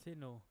Sino?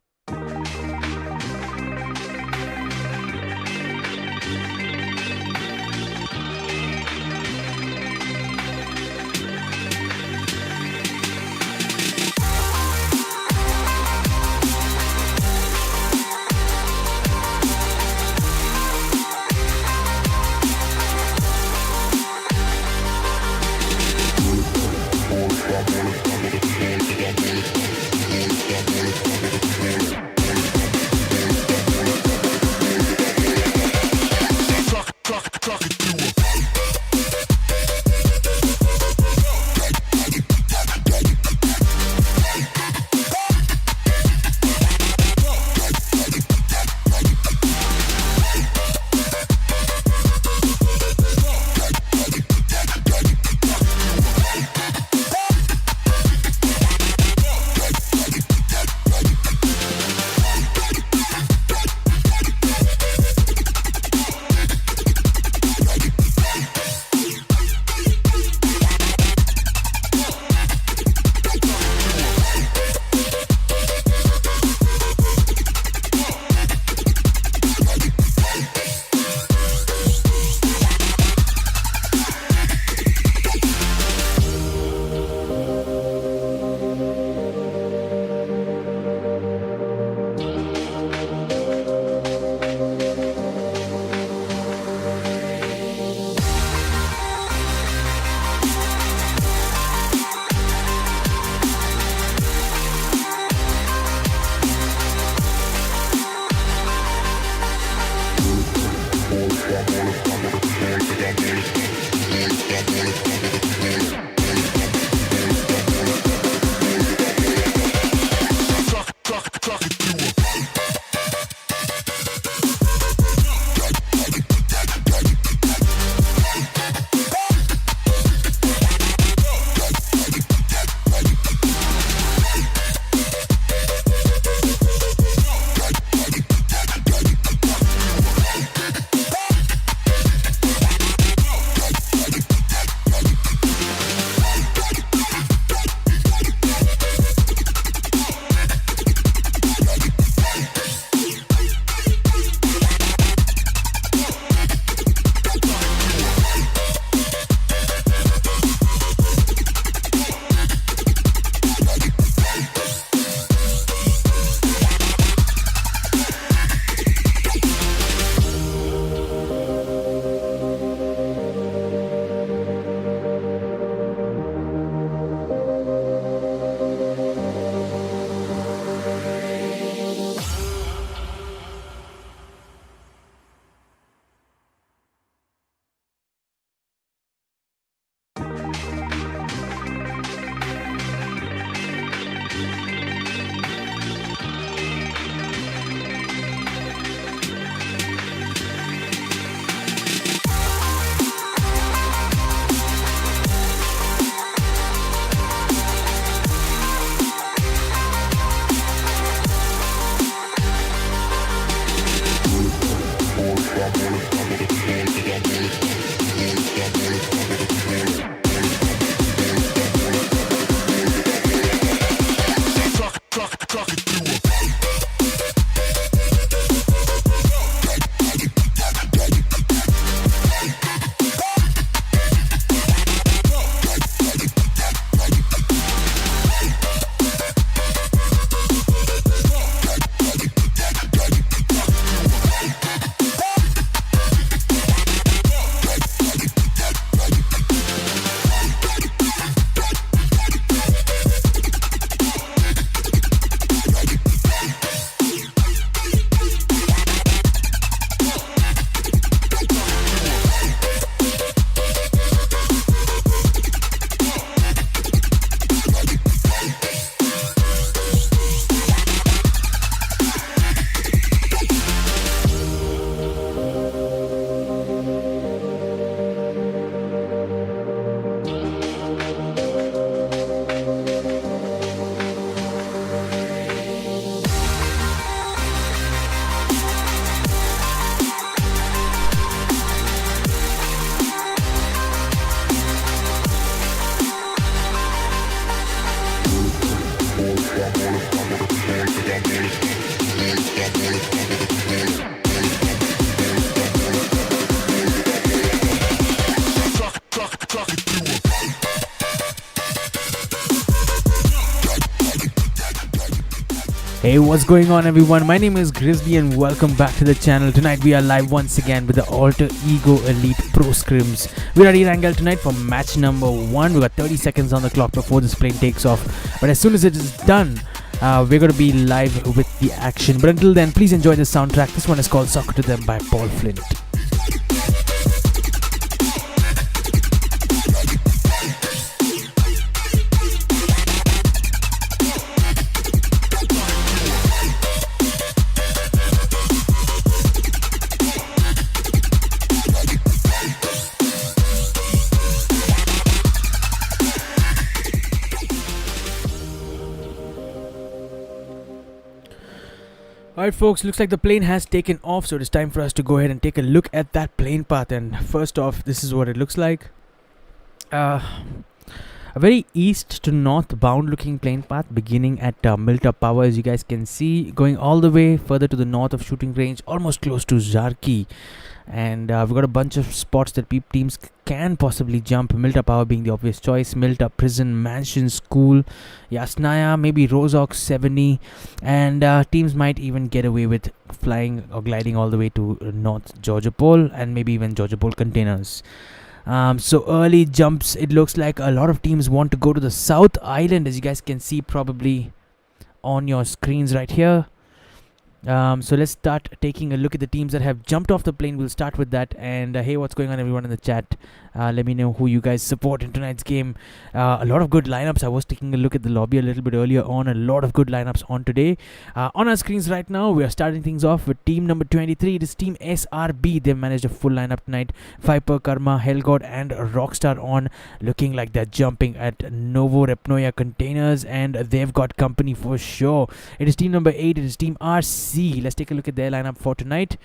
Hey, what's going on everyone? My name is Grizzly and welcome back to the channel. Tonight we are live once again with the Alter Ego Elite Pro Scrims. We are Erangel tonight for match number 1. We got 30 seconds on the clock before this plane takes off. But as soon as it is done, we're going to be live with the action. But until then, please enjoy the soundtrack. This one is called Soccer to Them by Paul Flint. Alright folks, looks like the plane has taken off, so it is time for us to go ahead and take a look at that plane path. And first off, this is what it looks like. A very east to north bound looking plane path beginning at Milta Power, as you guys can see, going all the way further to the north of shooting range, almost close to Zarki. And we've got a bunch of spots that teams can possibly jump. Milta Power being the obvious choice. Milta Prison, Mansion, School, Yasnaya, maybe Rozok, 70. And teams might even get away with flying or gliding all the way to North Georgiopol and maybe even Georgiopol containers. So early jumps, it looks like a lot of teams want to go to the South Island, as you guys can see probably on your screens right here. So let's start taking a look at the teams that have jumped off the plane. We'll start with that. And hey, what's going on everyone in the chat? Let me know who you guys support in tonight's game. A lot of good lineups. I was taking a look at the lobby a little bit earlier on. A lot of good lineups on today. On our screens right now, we are starting things off with team number 23. It is team SRB. They've managed a full lineup tonight. Viper, Karma, Hellgod and Rockstar on. Looking like they're jumping at Novo Repnoya containers. And they've got company for sure. It is team number 8. It is team RC. Let's take a look at their lineup for tonight.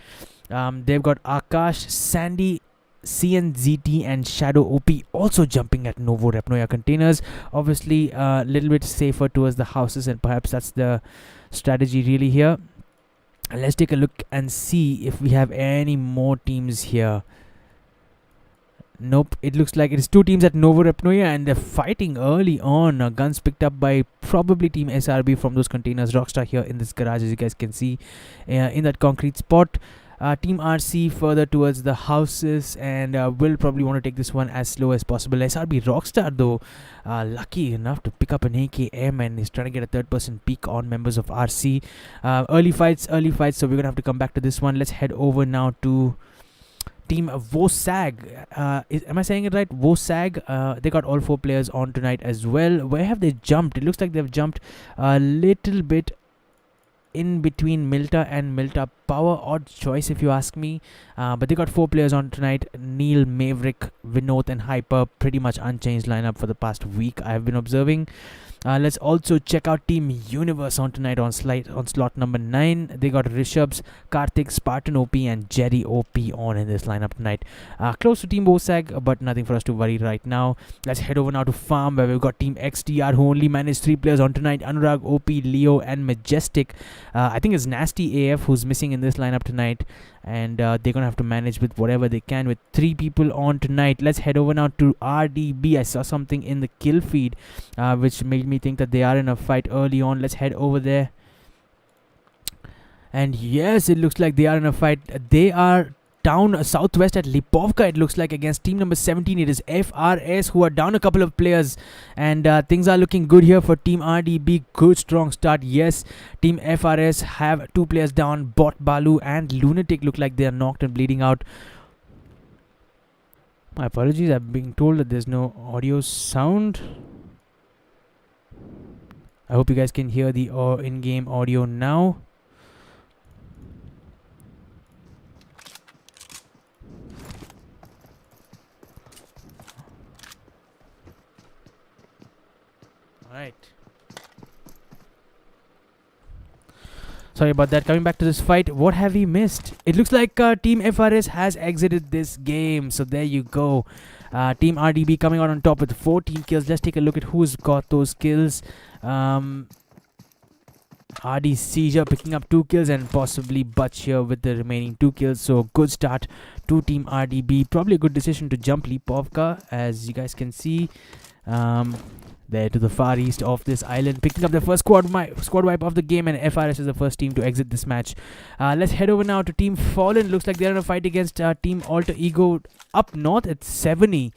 They've got Akash, Sandy, CNZT and Shadow OP also jumping at Novo Repnoya containers. Obviously a little bit safer towards the houses, and perhaps that's the strategy really here. Let's take a look and see if we have any more teams here. Nope, it looks like it is two teams at Novo Repnoya and they're fighting early on. Guns picked up by probably team SRB from those containers. Rockstar here in this garage, as you guys can see, in that concrete spot. Team RC further towards the houses, and will probably want to take this one as slow as possible. SRB Rockstar though, lucky enough to pick up an AKM and is trying to get a third person peek on members of RC. Early fights, so we're gonna have to come back to this one. Let's head over now to team Wosag. Am I saying it right? Wosag. They got all 4 players on tonight as well. Where have they jumped? It looks like they've jumped a little bit in between Milta and Milta Power. Odd choice if you ask me. But they got 4 players on tonight. Neil, Maverick, Vinod and Hyper. Pretty much unchanged lineup for the past week I have been observing. Let's also check out Team Universe on tonight on slot number 9. They got Rishabs, Karthik, Spartan OP and Jerry OP on in this lineup tonight. Close to Team Wosag, but nothing for us to worry right now. Let's head over now to Farm, where we've got Team XTR, who only managed 3 players on tonight. Anurag, OP, Leo and Majestic. I think it's Nasty AF who's missing in this lineup tonight. And they're going to have to manage with whatever they can with 3 people on tonight. Let's head over now to RDB. I saw something in the kill feed which made me think that they are in a fight early on. Let's head over there. And yes, it looks like they are in a fight. They are down southwest at Lipovka, it looks like, against team number 17. It is FRS who are down a couple of players, and things are looking good here for team RDB. Good strong start. Yes, team FRS have 2 players down. Bot Balu and Lunatic look like they are knocked and bleeding out. My apologies, I'm being told that there's no audio sound. I hope you guys can hear the in-game audio now. Right. Sorry about that. Coming back to this fight, what have we missed? It looks like Team FRS has exited this game. So there you go. Team RDB coming out on top with 14 kills. Let's take a look at who's got those kills. RD Seizure picking up 2 kills and possibly Butch here with the remaining 2 kills. So good start to Team RDB. Probably a good decision to jump Pubg, as you guys can see. There to the far east of this island, picking up the first squad wipe of the game, and FRS is the first team to exit this match. Let's head over now to Team Fallen. Looks like they're in a fight against Team Alter Ego up north at 70.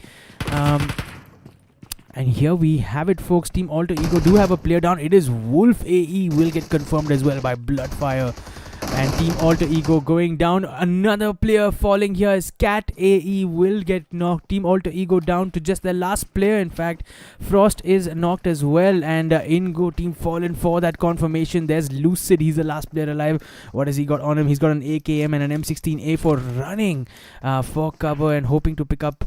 And here we have it, folks. Team Alter Ego do have a player down. It is Wolf AE, will get confirmed as well by Bloodfire. And Team Alter Ego going down. Another player falling here is Cat AE, will get knocked. Team Alter Ego down to just their last player. In fact, Frost is knocked as well. And in go Team Fallen for that confirmation. There's Lucid. He's the last player alive. What has he got on him? He's got an AKM and an M16A4 running for cover and hoping to pick up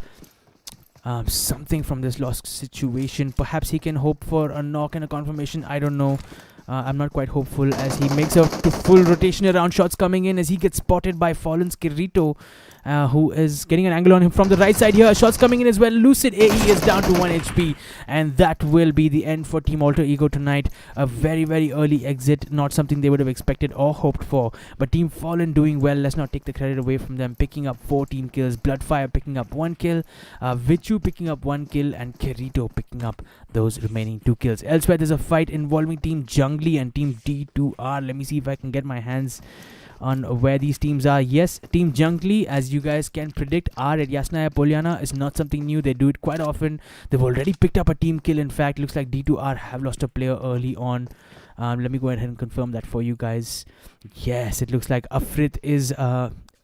something from this lost situation. Perhaps he can hope for a knock and a confirmation. I don't know. I'm not quite hopeful, as he makes a full rotation around. Shots coming in as he gets spotted by Fallen's Kirito, who is getting an angle on him from the right side here. Shots coming in as well. Lucid AE is down to 1 HP, and that will be the end for Team Alter Ego tonight. A very, very early exit, not something they would have expected or hoped for. But Team Fallen doing well. Let's not take the credit away from them, picking up 14 kills. Bloodfire picking up 1 kill, Vichu picking up 1 kill, and Kirito picking up those remaining 2 kills. Elsewhere, there's a fight involving Team JUNGLI and Team D2R. Let me see if I can get my hands on where these teams are. Yes, Team JUNGLI, as you guys can predict, are at Yasnaya Polyana. Is not something new. They do it quite often. They've already picked up a team kill. In fact, looks like D2R have lost a player early on. Let me go ahead and confirm that for you guys. Yes, it looks like Afrit is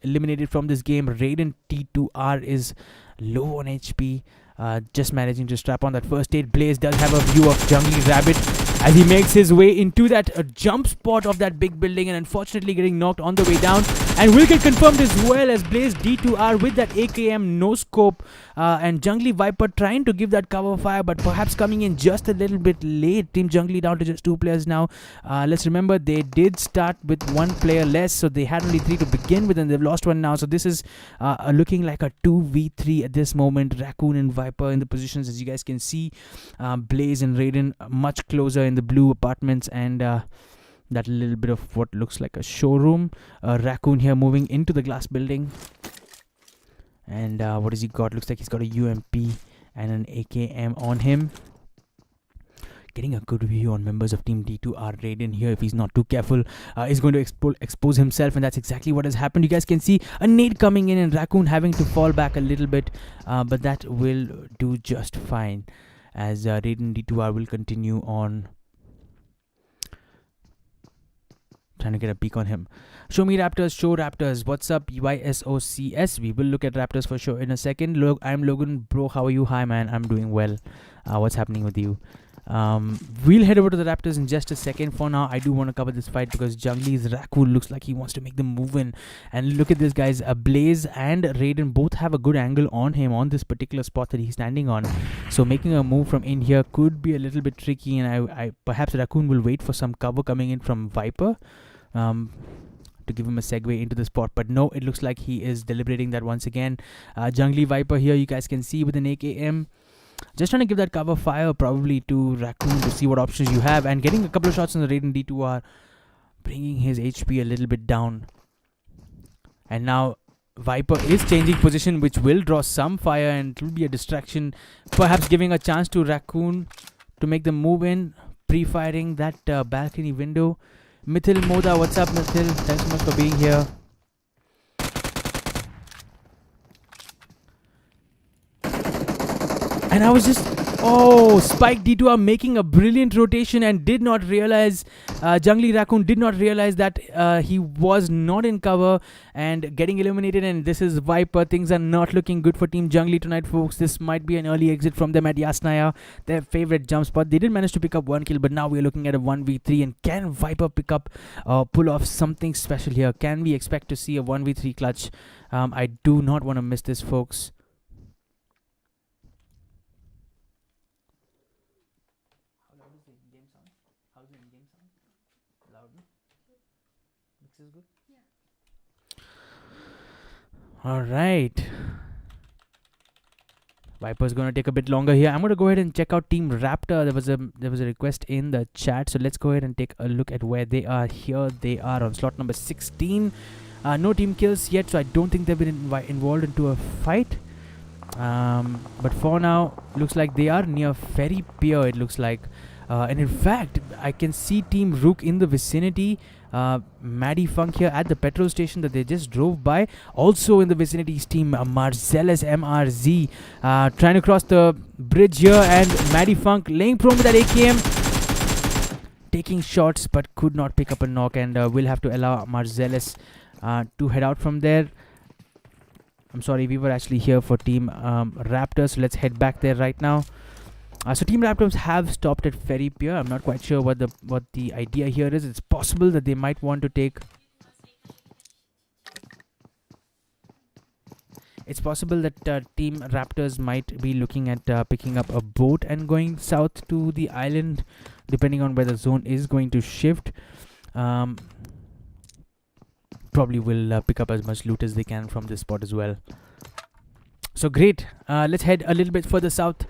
eliminated from this game. Raiden T2R is low on HP. Just managing to strap on that first aid. Blaze does have a view of JUNGLI Rabbit as he makes his way into that jump spot of that big building, and unfortunately getting knocked on the way down, and will get confirmed as well as Blaze D2R with that AKM no scope, and JUNGLI Viper trying to give that cover fire, but perhaps coming in just a little bit late. Team JUNGLI down to just 2 players now. Let's remember they did start with 1 player less, so they had only 3 to begin with, and they've lost 1 now. So this is looking like a 2v3 at this moment. Raccoon and Viper in the positions, as you guys can see. Blaze and Raiden much closer in the blue apartments, and that little bit of what looks like a showroom. Raccoon here moving into the glass building, and what has he got? Looks like he's got a UMP and an AKM on him. Getting a good view on members of Team D2R. Raiden here, if he's not too careful, is going to expose himself, and that's exactly what has happened. You guys can see a nade coming in and Raccoon having to fall back a little bit, but that will do just fine, as Raiden D2R will continue on trying to get a peek on him. Show me Raptors, show Raptors. What's up, YSOCS? We will look at Raptors for sure in a second. I'm Logan, bro. How are you? Hi, man. I'm doing well. What's happening with you? We'll head over to the Raptors in just a second. For now, I do want to cover this fight because JUNGLI's Raccoon looks like he wants to make the move in. And look at this, guys. Blaze and Raiden both have a good angle on him on this particular spot that he's standing on. So making a move from in here could be a little bit tricky, and I perhaps Raccoon will wait for some cover coming in from Viper to give him a segue into the spot. But no, it looks like he is deliberating that once again. JUNGLI Viper here, you guys can see with an AKM. Just trying to give that cover fire probably to Raccoon to see what options you have, and getting a couple of shots on the Raiden D2R, bringing his HP a little bit down. And now Viper is changing position, which will draw some fire and it will be a distraction, perhaps giving a chance to Raccoon to make the move in, pre-firing that balcony window. Mithil Moda, what's up, Mithil? Thanks so much for being here. And I was just, Spike D2R making a brilliant rotation and did not realize, JUNGLI Raccoon did not realize that he was not in cover and getting eliminated. And this is Viper. Things are not looking good for Team JUNGLI tonight, folks. This might be an early exit from them at Yasnaya, their favorite jump spot. They did manage to pick up 1 kill, but now we're looking at a 1v3. And can Viper pick up, pull off something special here? Can we expect to see a 1v3 clutch? I do not want to miss this, folks. Is good? Yeah. All right. Viper's gonna take a bit longer here. I'm gonna go ahead and check out Team Raptor. There was a request in the chat, so let's go ahead and take a look at where they are. Here they are on slot number 16. No team kills yet, so I don't think they've been involved into a fight. But for now, looks like they are near Ferry Pier. It looks like, and in fact, I can see Team Rook in the vicinity. Maddie Funk here at the petrol station that they just drove by. Also in the vicinity is Team Mrz, trying to cross the bridge here, and Maddie Funk laying prone with that AKM, taking shots but could not pick up a knock, and we'll have to allow Mrz to head out from there. I'm sorry, we were actually here for Team Raptors, so let's head back there right now. So Team Raptors have stopped at Ferry Pier. I'm not quite sure what the idea here is. It's possible that they might want to take... It's possible that Team Raptors might be looking at picking up a boat and going south to the island, depending on where the zone is going to shift. Probably will pick up as much loot as they can from this spot as well. So great, let's head a little bit further south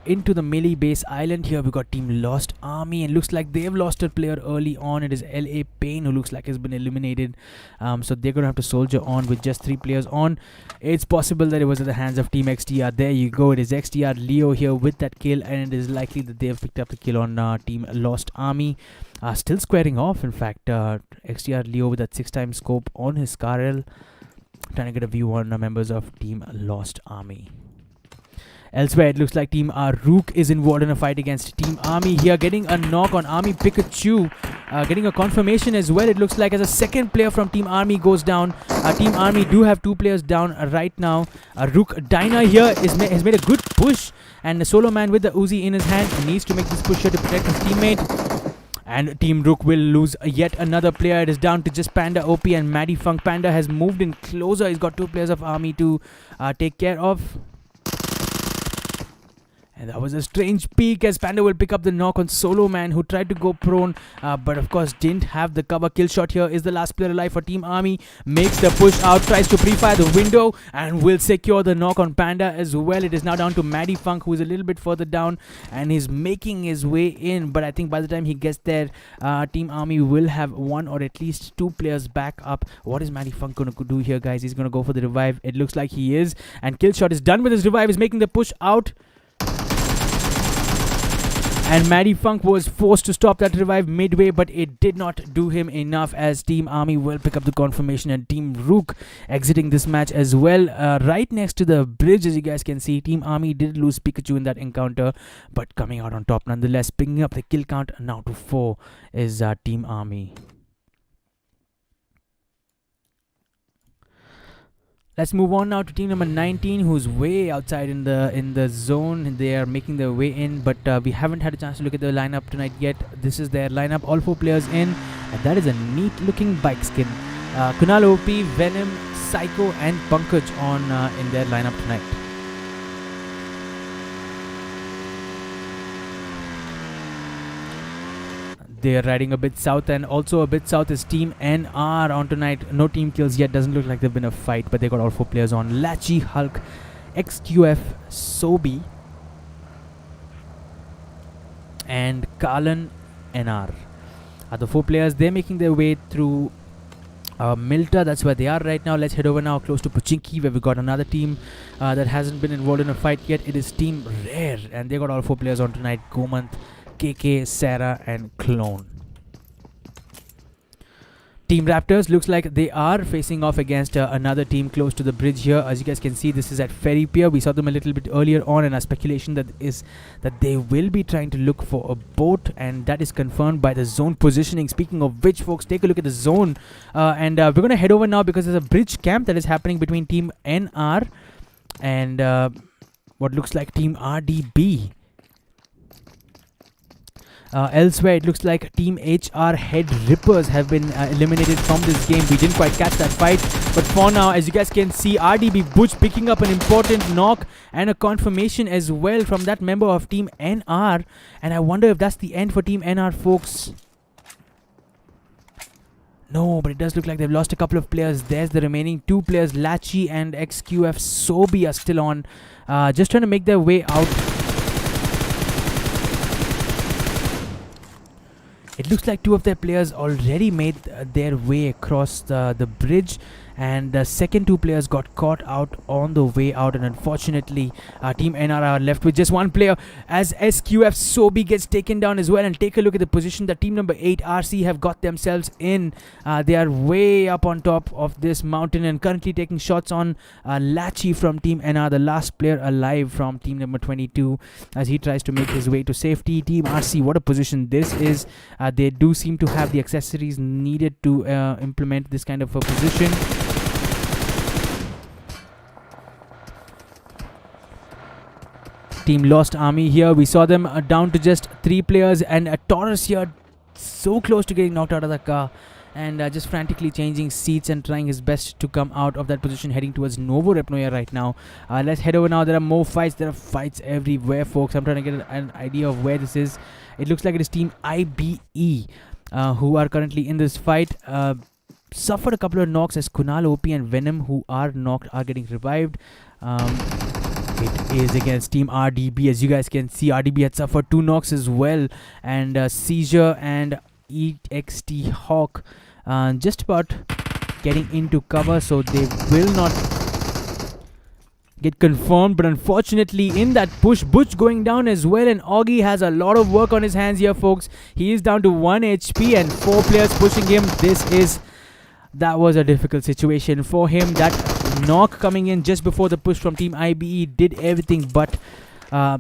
into the melee base island. Here we got Team Lost Army, and looks like they've lost a player early on. It is LA Pain, who looks like has been eliminated, so they're gonna have to soldier on with just 3 players on. It's possible that it was at the hands of Team XTR. There you go, it is XTR Leo here with that kill, and it is likely that they have picked up the kill on Team Lost Army. Still squaring off, in fact. XTR Leo with that 6x scope on his Scarel, trying to get a view on members of Team Lost Army. Elsewhere, it looks like Team Rook is involved in a fight against Team Army here, getting a knock on Army Pikachu, getting a confirmation as well. It looks like as a second player from Team Army goes down. Team Army do have 2 players down right now. Rook Dyna here has made a good push, and the solo man with the Uzi in his hand needs to make this push here to protect his teammate. And Team Rook will lose yet another player. It is down to just Panda OP and Maddie Funk. Panda has moved in closer. He's got 2 players of Army to take care of. And that was a strange peek, as Panda will pick up the knock on Solo Man, who tried to go prone, but of course didn't have the cover. Kill shot here is the last player alive for Team Army. Makes the push out, tries to pre-fire the window, and will secure the knock on Panda as well. It is now down to Maddie Funk, who is a little bit further down, and he's making his way in. But I think by the time he gets there, Team Army will have 1 or at least 2 players back up. What is Maddie Funk going to do here, guys? He's going to go for the revive. It looks like he is. And kill shot is done with his revive. He's making the push out. And Maddie Funk was forced to stop that revive midway, but it did not do him enough, as Team Army will pick up the confirmation, and Team Rook exiting this match as well. Right next to the bridge, as you guys can see, Team Army did lose Pikachu in that encounter, but coming out on top nonetheless. Picking up the kill count now to 4 is Team Army. Let's move on now to team number 19, who's way outside in the zone. They are making their way in, but we haven't had a chance to look at the lineup tonight yet. This is their lineup, all 4 players in, and that is a neat looking bike skin. Kunal OP, Venom, Psycho and Pankaj on in their lineup tonight. They are riding a bit south, and also a bit south is Team NR on tonight. No team kills yet. Doesn't look like they've been a fight, but they got all 4 players on. Lachi, Hulk, XQF, Sobi, and Kalan NR are the 4 players. They're making their way through Milta. That's where they are right now. Let's head over now close to Pochinki, where we got another team that hasn't been involved in a fight yet. It is Team Rare, and they got all 4 players on tonight. Gomanth, KK, Sarah and Clone. Team Raptors looks like they are facing off against another team close to the bridge here. As you guys can see, this is at Ferry Pier. We saw them a little bit earlier on, and our speculation that is that they will be trying to look for a boat, and that is confirmed by the zone positioning. Speaking of which, folks, take a look at the zone, and we're going to head over now because there's a bridge camp that is happening between Team NR and what looks like Team RDB. Elsewhere, it looks like Team HR Head Rippers have been eliminated from this game. We didn't quite catch that fight, but for now, as you guys can see, RDB Butch picking up an important knock and a confirmation as well from that member of Team NR. And I wonder if that's the end for Team NR, folks. No, but it does look like they've lost a couple of players. There's the remaining 2 players. Lachi and XQF Sobi are still on. Just trying to make their way out. It looks like 2 of their players already made their way across the bridge, and the second 2 players got caught out on the way out, and unfortunately Team NR are left with just 1 player as SQF Sobi gets taken down as well. And take a look at the position that team number 8 RC have got themselves in. They are way up on top of this mountain and currently taking shots on Lachi from Team NR, the last player alive from team number 22, as he tries to make his way to safety. Team RC, what a position this is. They do seem to have the accessories needed to implement this kind of a position. Team Lost Army here, we saw them down to just 3 players, and a Taurus here so close to getting knocked out of the car, and just frantically changing seats and trying his best to come out of that position, heading towards Novo Repnoya right now. Let's head over now. There are more fights. There are fights everywhere, folks. I'm trying to get an idea of where this is. It looks like it is Team IBE who are currently in this fight. Suffered a couple of knocks as Kunal, OP and Venom, who are knocked, are getting revived. It is against Team RDB. As you guys can see, RDB had suffered 2 knocks as well, and Seizure and EXT Hawk just about getting into cover, so they will not get confirmed. But unfortunately, in that push, Butch going down as well, and Augie has a lot of work on his hands here, folks. He is down to 1 HP and 4 players pushing him. That was a difficult situation for him. That knock coming in just before the push from Team IBE did everything but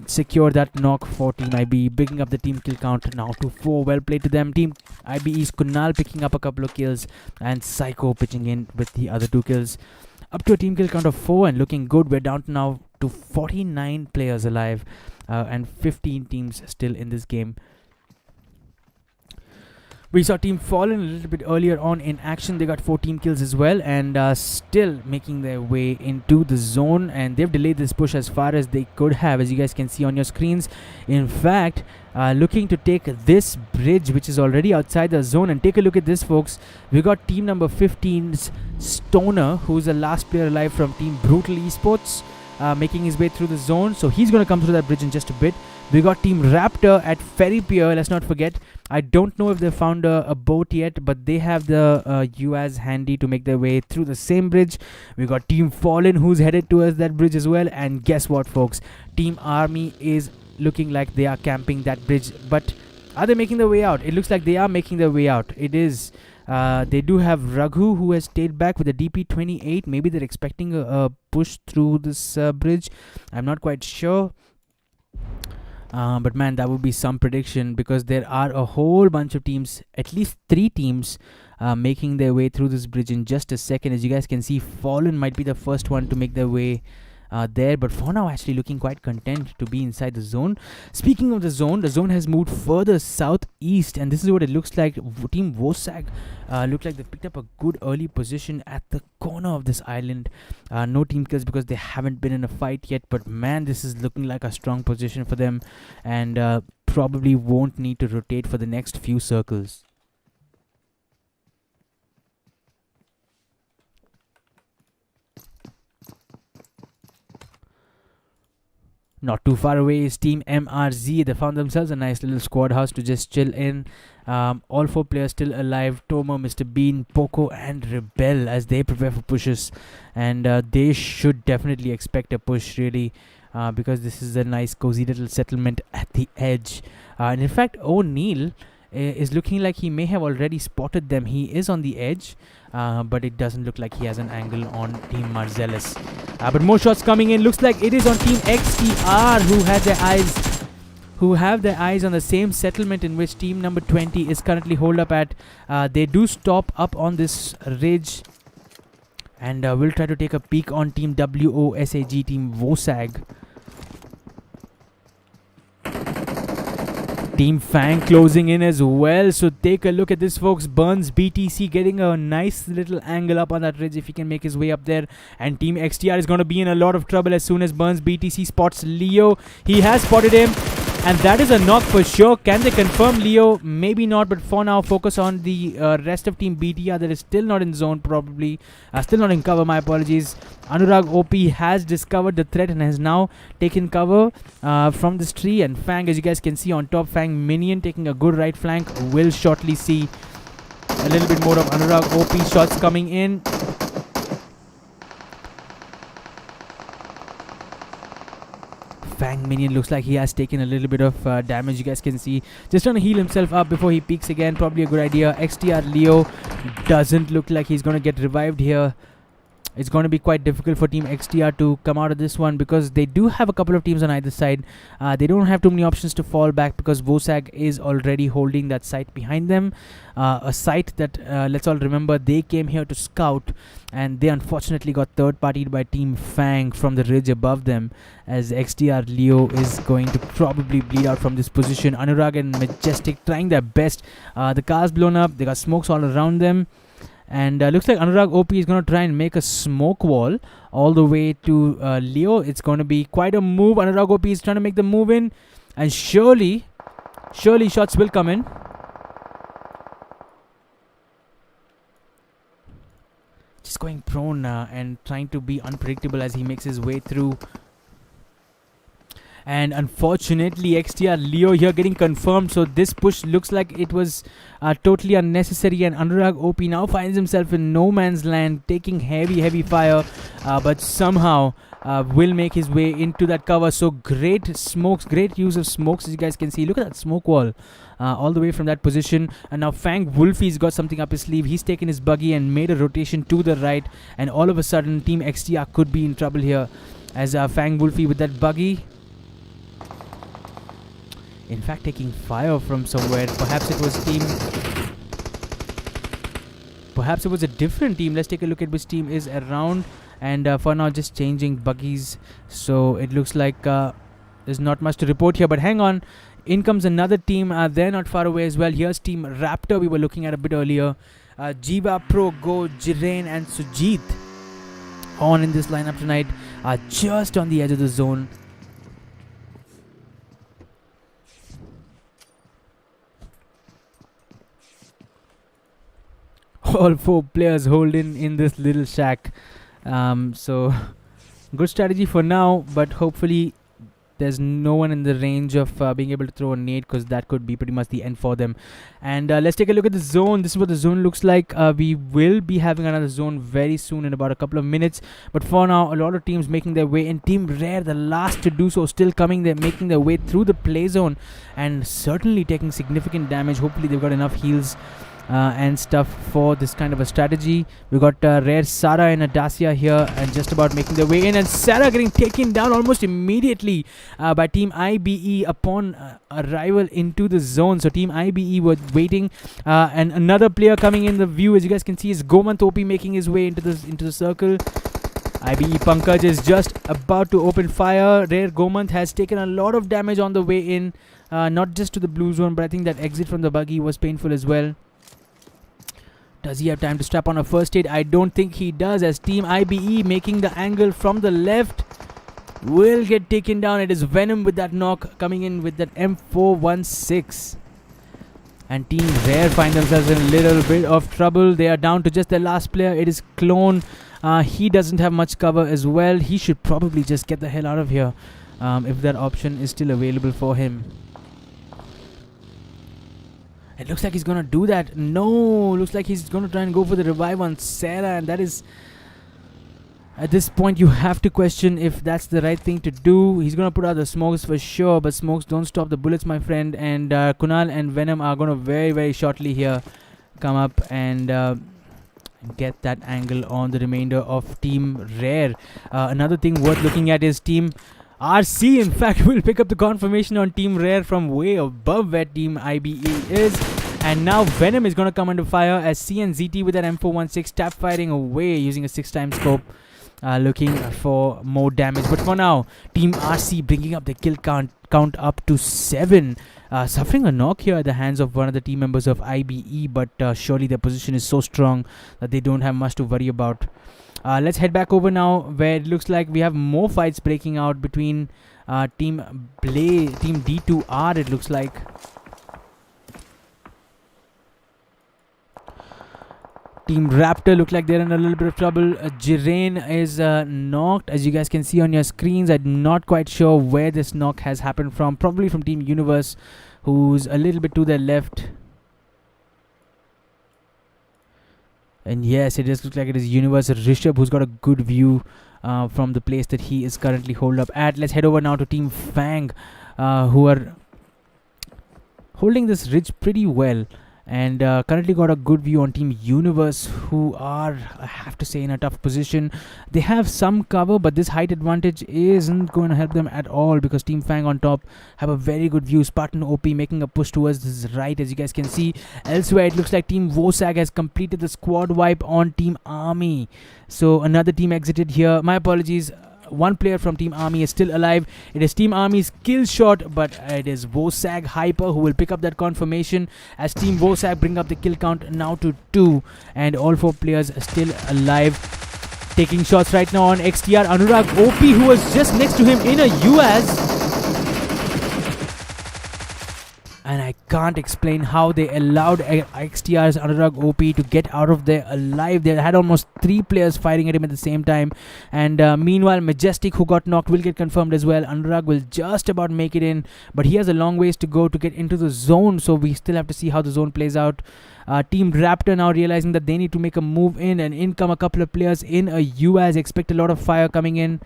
secure that knock for Team IBE, picking up the team kill count now to 4. Well played to them. Team IBE's Kunal picking up a couple of kills, and Psycho pitching in with the other 2 kills. Up to a team kill count of 4 and looking good. We're down to now to 49 players alive and 15 teams still in this game. We saw Team Fallen a little bit earlier on in action. They got 14 kills as well, and still making their way into the zone, and they've delayed this push as far as they could have, as you guys can see on your screens. In fact, looking to take this bridge, which is already outside the zone. And take a look at this, folks. We got team number 15's Stoner, who's the last player alive from Team Brutal Esports, making his way through the zone, so he's going to come through that bridge in just a bit. We got Team Raptor at Ferry Pier, let's not forget. I don't know if they found a boat yet, but they have the UAZ handy to make their way through the same bridge. We got Team Fallen, who's headed towards that bridge as well. And guess what, folks? Team Army is looking like they are camping that bridge. But are they making their way out? It looks like they are making their way out. It is. They do have Raghu, who has stayed back with a DP28. Maybe they're expecting a push through this bridge. I'm not quite sure. But man, that would be some prediction, because there are a whole bunch of teams, at least 3 teams, making their way through this bridge in just a second. As you guys can see, Fallen might be the first one to make their way there, but for now actually looking quite content to be inside the zone. Speaking of the zone has moved further southeast, and this is what it looks like. Team Wosag look like they picked up a good early position at the corner of this island. No team kills because they haven't been in a fight yet, but man, this is looking like a strong position for them, and probably won't need to rotate for the next few circles. Not too far away is Team Mrz. They found themselves a nice little squad house to just chill in. All 4 players still alive. Tomo, Mr. Bean, Poco and Rebel as they prepare for pushes. And they should definitely expect a push, really, because this is a nice cozy little settlement at the edge. And in fact, O'Neill is looking like he may have already spotted them. He is on the edge, but it doesn't look like he has an angle on Team Marcellus. But more shots coming in. Looks like it is on Team XTR who have their eyes on the same settlement in which team number 20 is currently holed up at. They do stop up on this ridge, and we'll try to take a peek on Team WOSAG, Team Wosag. Team Fang closing in as well, so take a look at this, folks. Burns BTC getting a nice little angle up on that ridge if he can make his way up there, and Team XTR is going to be in a lot of trouble as soon as Burns BTC spots Leo. He has spotted him. And that is a knock for sure. Can they confirm Leo? Maybe not, but for now, focus on the rest of Team BTR that is still not in zone, probably. Still not in cover, my apologies. Anurag OP has discovered the threat and has now taken cover from this tree. And Fang, as you guys can see on top, Fang Minion taking a good right flank. Will shortly see a little bit more of Anurag OP shots coming in. Fang Minion looks like he has taken a little bit of damage, you guys can see. Just trying to heal himself up before he peeks again. Probably a good idea. XTR Leo doesn't look like he's going to get revived here. It's going to be quite difficult for Team XTR to come out of this one because they do have a couple of teams on either side. They don't have too many options to fall back because Wosag is already holding that site behind them. A site that, let's all remember, they came here to scout and they unfortunately got third-partied by Team Fang from the ridge above them, as XTR Leo is going to probably bleed out from this position. Anurag and Majestic trying their best. The car's blown up. They got smokes all around them. And looks like Anurag OP is going to try and make a smoke wall all the way to Leo. It's going to be quite a move. Anurag OP is trying to make the move in. And surely shots will come in. Just going prone and trying to be unpredictable as he makes his way through. And unfortunately, XTR Leo here getting confirmed. So this push looks like it was totally unnecessary. And Anurag OP now finds himself in no man's land, taking heavy fire. But somehow will make his way into that cover. So great smokes, great use of smokes, as you guys can see. Look at that smoke wall all the way from that position. And now Fang Wolfie's got something up his sleeve. He's taken his buggy and made a rotation to the right. And all of a sudden, Team XTR could be in trouble here, as Fang Wolfie with that buggy, in fact, taking fire from somewhere. Perhaps it was a different team. Let's take a look at which team is around. And for now, just changing buggies. So it looks like there's not much to report here. But hang on. In comes another team. They're not far away as well. Here's Team Raptor we were looking at a bit earlier. Jiva, Pro, Go, Jiren and Sujit on in this lineup tonight. Just on the edge of the zone. All 4 players hold in this little shack. So good strategy for now, but hopefully there's no one in the range of being able to throw a nade, because that could be pretty much the end for them. And let's take a look at the zone. This is what the zone looks like. We will be having another zone very soon in about a couple of minutes, but for now a lot of teams making their way in. Team Rare, the last to do so, still coming. They're making their way through the play zone and certainly taking significant damage. Hopefully they've got enough heals and stuff for this kind of a strategy. We got Rare, Sarah and Adasia here and just about making their way in, and Sarah getting taken down almost immediately by Team IBE upon arrival into the zone. So Team IBE were waiting, and another player coming in the view, as you guys can see, is Gomant OP making his way into the circle. IBE Pankaj is just about to open fire. Rare Gomant has taken a lot of damage on the way in, not just to the blue zone, but I think that exit from the buggy was painful as well. Does he have time to strap on a first aid? I don't think he does, as Team IBE making the angle from the left will get taken down. It is Venom with that knock, coming in with that M416. And Team Rare find themselves in a little bit of trouble. They are down to just their last player. It is Clone. He doesn't have much cover as well. He should probably just get the hell out of here if that option is still available for him. It looks like he's going to do that. No, looks like he's going to try and go for the revive on Sarah, and that is, at this point, you have to question if that's the right thing to do. He's going to put out the smokes for sure, but smokes don't stop the bullets, my friend. And Kunal and Venom are going to very, very shortly here come up and get that angle on the remainder of Team Rare. Another thing worth looking at is Team RC, in fact, will pick up the confirmation on Team Rare from way above where Team IBE is. And now Venom is going to come under fire as CNZT with that M416 tap firing away using a 6-time scope, looking for more damage. But for now, Team RC bringing up the kill count up to 7. Suffering a knock here at the hands of one of the team members of IBE, but surely their position is so strong that they don't have much to worry about. Let's head back over now, where it looks like we have more fights breaking out between Team D2R, it looks like. Team Raptor look like they're in a little bit of trouble. Jiren is knocked, as you guys can see on your screens. I'm not quite sure where this knock has happened from. Probably from Team Universe, who's a little bit to their left. And yes, it does look like it is Universe Rishabh who's got a good view from the place that he is currently holed up at. Let's head over now to Team Fang, who are holding this ridge pretty well. And currently got a good view on Team Universe, who are, I have to say, in a tough position. They have some cover, but this height advantage isn't going to help them at all, because Team Fang on top have a very good view. Spartan OP making a push towards this right, as you guys can see. Elsewhere, it looks like Team Wosag has completed the squad wipe on Team Army. So another team exited here. My apologies. One player from Team Army is still alive. It is Team Army's kill shot, but it is Wosag Hyper who will pick up that confirmation, as Team Wosag bring up the kill count now to 2, and all 4 players are still alive. Taking shots right now on XTR Anurag OP, who was just next to him in a UAS. And I can't explain how they allowed XTR's Anurag OP to get out of there alive. They had almost 3 players firing at him at the same time. And meanwhile, Majestic, who got knocked, will get confirmed as well. Anurag will just about make it in, but he has a long ways to go to get into the zone. So we still have to see how the zone plays out. Team Raptor now realizing that they need to make a move in, and in come a couple of players in a UAS. Expect a lot of fire coming in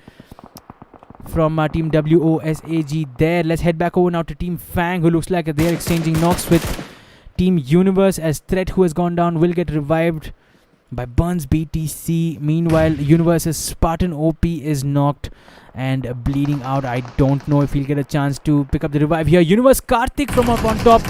from Team WOSAG there. Let's head back over now to Team Fang, who looks like they're exchanging knocks with Team Universe, as Threat, who has gone down, will get revived by Burns BTC. Meanwhile, Universe's Spartan OP is knocked and bleeding out. I don't know if he'll get a chance to pick up the revive here. Universe Karthik from up on top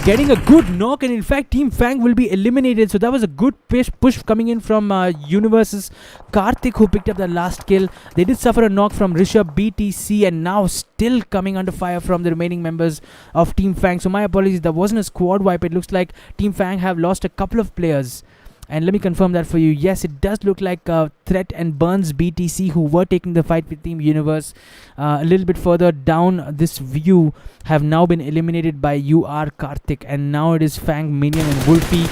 getting a good knock, and in fact Team Fang will be eliminated. So that was a good push coming in from Universe's Karthik, who picked up the last kill. They did suffer a knock from Rishabh BTC, and now still coming under fire from the remaining members of Team Fang. So my apologies, there wasn't a squad wipe. It looks like Team Fang have lost a couple of players. And let me confirm that for you. Yes, it does look like Threat and Burns BTC, who were taking the fight with Team Universe, a little bit further down this view, have now been eliminated by UR Karthik. And now it is Fang, Minion and Wolfie,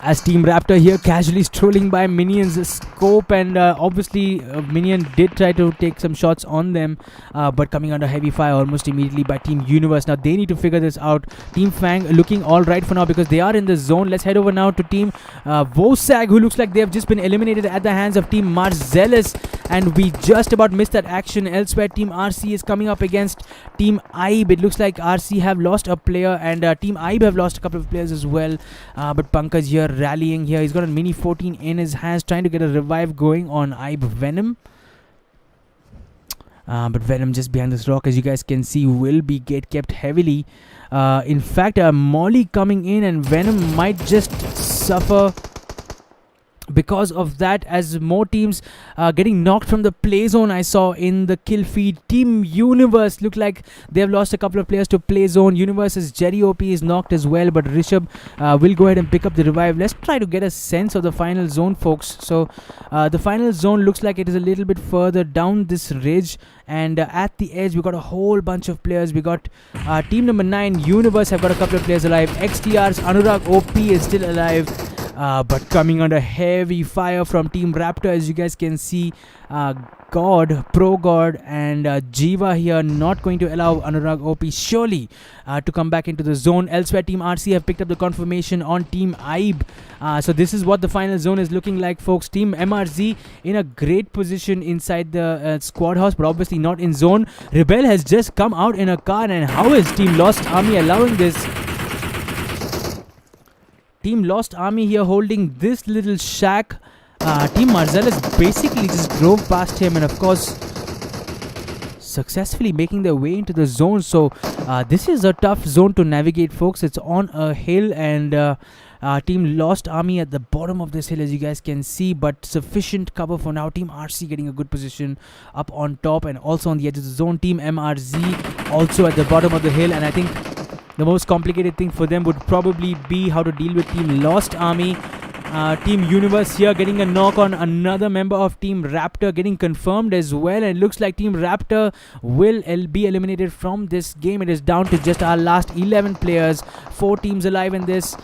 as Team Raptor here casually strolling by Minion's scope, and obviously Minion did try to take some shots on them, but coming under heavy fire almost immediately by Team Universe. Now they need to figure this out. Team Fang looking alright for now, because they are in the zone. Let's head over now to Team Wosag, who looks like they have just been eliminated at the hands of Team Mrz, and we just about missed that action. Elsewhere, Team RC is coming up against Team AEPS. It looks like RC have lost a player, and Team AEPS have lost a couple of players as well, but Pankaj here rallying here. He's got a mini 14 in his hands, trying to get a revive going on AEPS Venom. But Venom just behind this rock, as you guys can see, will be gate kept heavily. In fact, Molly coming in, and Venom might just suffer because of that, as more teams getting knocked from the play zone. I saw in the kill feed, Team Universe look like they have lost a couple of players to play zone. Universe's Jerry OP is knocked as well, but Rishabh will go ahead and pick up the revive. Let's try to get a sense of the final zone, folks. So the final zone looks like it is a little bit further down this ridge, and at the edge we got a whole bunch of players. We got team number 9 Universe have got a couple of players alive. XTR's Anurag OP is still alive, but coming under heavy fire from Team Raptor, as you guys can see. Pro God and Jiva here not going to allow Anurag OP surely to come back into the zone. Elsewhere, Team RC have picked up the confirmation on Team AEPS. So this is what the final zone is looking like, folks. Team Mrz in a great position inside the squad house, but obviously not in zone. Rebel has just come out in a car, and how is Team Lost Army allowing this? Team Lost Army here holding this little shack. Team Marcellus basically just drove past him, and of course successfully making their way into the zone. So this is a tough zone to navigate, folks. It's on a hill, and Team Lost Army at the bottom of this hill, as you guys can see, but sufficient cover for now. Team RC getting a good position up on top and also on the edge of the zone. Team Mrz also at the bottom of the hill, and I think the most complicated thing for them would probably be how to deal with Team Lost Army. Team Universe here getting a knock on another member of Team Raptor, getting confirmed as well. And it looks like Team Raptor will be eliminated from this game. It is down to just our last 11 players. 4 teams alive in this.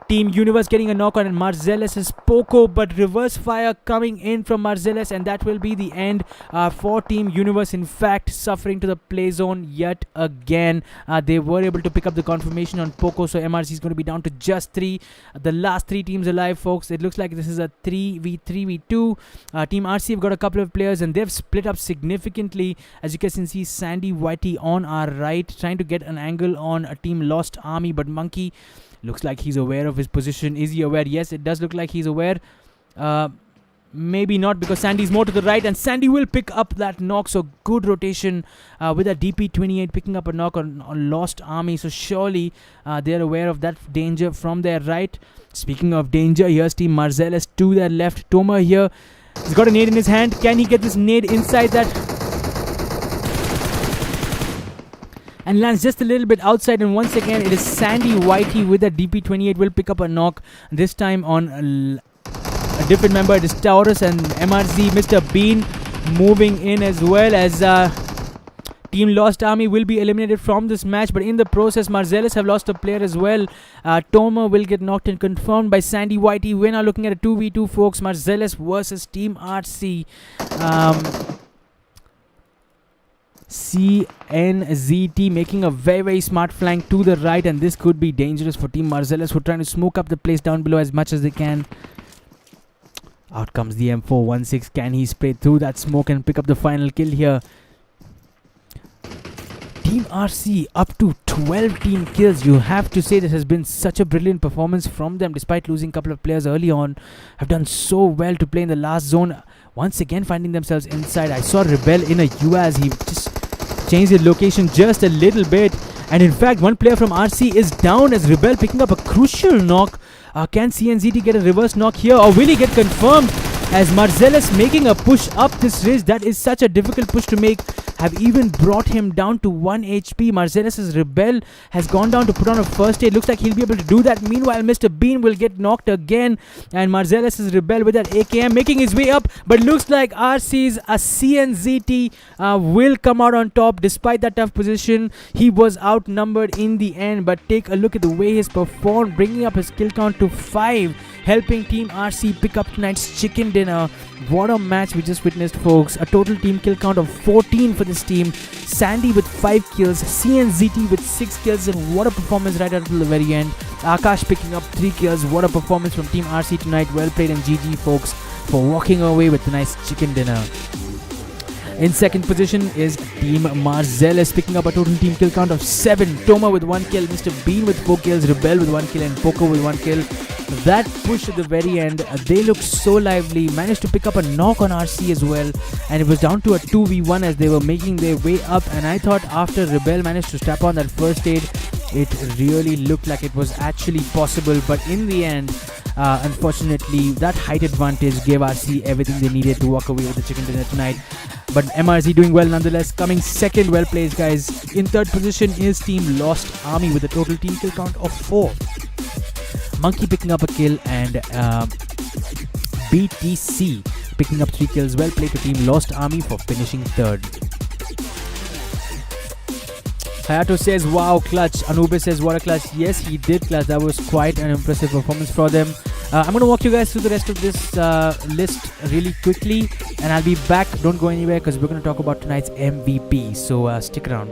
Team Universe getting a knock on Mrz Poco, but reverse fire coming in from Mrz, and that will be the end for Team Universe. In fact, suffering to the play zone yet again. They were able to pick up the confirmation on Poco, so MRC is going to be down to just 3. The last 3 teams alive, folks. It looks like this is a 3v3v2. Team RC have got a couple of players, and they've split up significantly. As you can see, Sandy Whitey on our right, trying to get an angle on a Team Lost Army, but Monkey looks like he's aware of his position. Is he aware? Yes, it does look like he's aware. Maybe not, because Sandy's more to the right, and Sandy will pick up that knock. So good rotation with a DP28 picking up a knock on Lost Army. So surely they're aware of that danger from their right. Speaking of danger, here's Team Mrz to their left. Toma here, he's got a nade in his hand. Can he get this nade inside that? And lands just a little bit outside, and once again it is Sandy Whitey with a DP28 will pick up a knock, this time on a different member. It is Taurus and MRZ. Mr. Bean moving in as well, as Team Lost Army will be eliminated from this match, but in the process Mrz have lost a player as well. Toma will get knocked and confirmed by Sandy Whitey. We're now looking at a 2v2, folks. Mrz versus Team RC. CNZT making a very smart flank to the right, and this could be dangerous for Team Mrz, who are trying to smoke up the place down below as much as they can. Out comes the M416. Can he spray through that smoke and pick up the final kill here? Team RC up to 12 team kills. You have to say this has been such a brilliant performance from them, despite losing a couple of players early on. Have done so well to play in the last zone. Once again finding themselves inside. I saw Rebel in a UAS. He just changed his location just a little bit, and in fact one player from RC is down as Rebel picking up a crucial knock. Can CNZT get a reverse knock here, or will he get confirmed as Mrz making a push up this ridge? That is such a difficult push to make. Have even brought him down to 1 HP. Mrz's Rebel has gone down to put on a first aid. Looks like he'll be able to do that. Meanwhile, Mr. Bean will get knocked again, and Mrz's Rebel with that AKM making his way up, but looks like RC's CNZT will come out on top despite that tough position. He was outnumbered in the end, but take a look at the way he's performed, bringing up his kill count to 5, helping Team RC pick up tonight's chicken dinner. What a match we just witnessed, folks. A total team kill count of 14 for this team. Sandy with 5 kills, CNZT with 6 kills, and what a performance right until the very end. Akash picking up 3 kills. What a performance from Team RC tonight. Well played, and GG, folks, for walking away with a nice chicken dinner. In second position is Team Mrz, picking up a total team kill count of 7. Toma with 1 kill, Mr. Bean with 4 kills, Rebel with 1 kill, and Poco with 1 kill. That push at the very end, they looked so lively, managed to pick up a knock on RC as well, and it was down to a 2v1 as they were making their way up. And I thought after Rebel managed to strap on that first aid, it really looked like it was actually possible, but in the end, unfortunately, that height advantage gave RC everything they needed to walk away with the chicken dinner tonight. But MRZ doing well nonetheless, coming second. Well played, guys. In third position is Team Lost Army with a total team kill count of 4. Monkey picking up a kill, and BTC picking up 3 kills. Well played to Team Lost Army for finishing third. Hayato says, wow, clutch. Anubis says, what a clutch. Yes, he did clutch. That was quite an impressive performance for them. I'm going to walk you guys through the rest of this list really quickly, and I'll be back. Don't go anywhere, because we're going to talk about tonight's MVP. So stick around.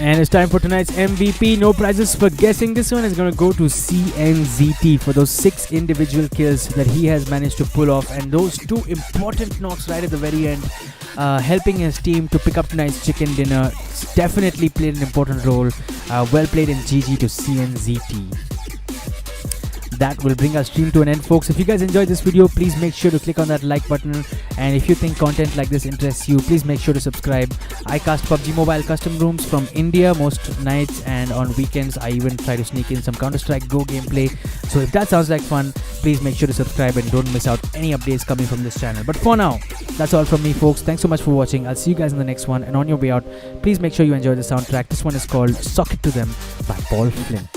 And it's time for tonight's MVP. No prizes for guessing this one. Is going to go to CNZT for those 6 individual kills that he has managed to pull off, and those 2 important knocks right at the very end, helping his team to pick up tonight's chicken dinner. It's definitely played an important role. Well played, and GG to CNZT. That will bring our stream to an end, folks. If you guys enjoyed this video, please make sure to click on that like button, and if you think content like this interests you, please make sure to subscribe. I cast PUBG Mobile custom rooms from India most nights, and on weekends I even try to sneak in some Counter-Strike Go gameplay. So if that sounds like fun, please make sure to subscribe and don't miss out any updates coming from this channel. But for now, that's all from me, folks. Thanks so much for watching. I'll see you guys in the next one, and on your way out, please make sure you enjoy the soundtrack. This one is called Sock It To Them by Paul Flint.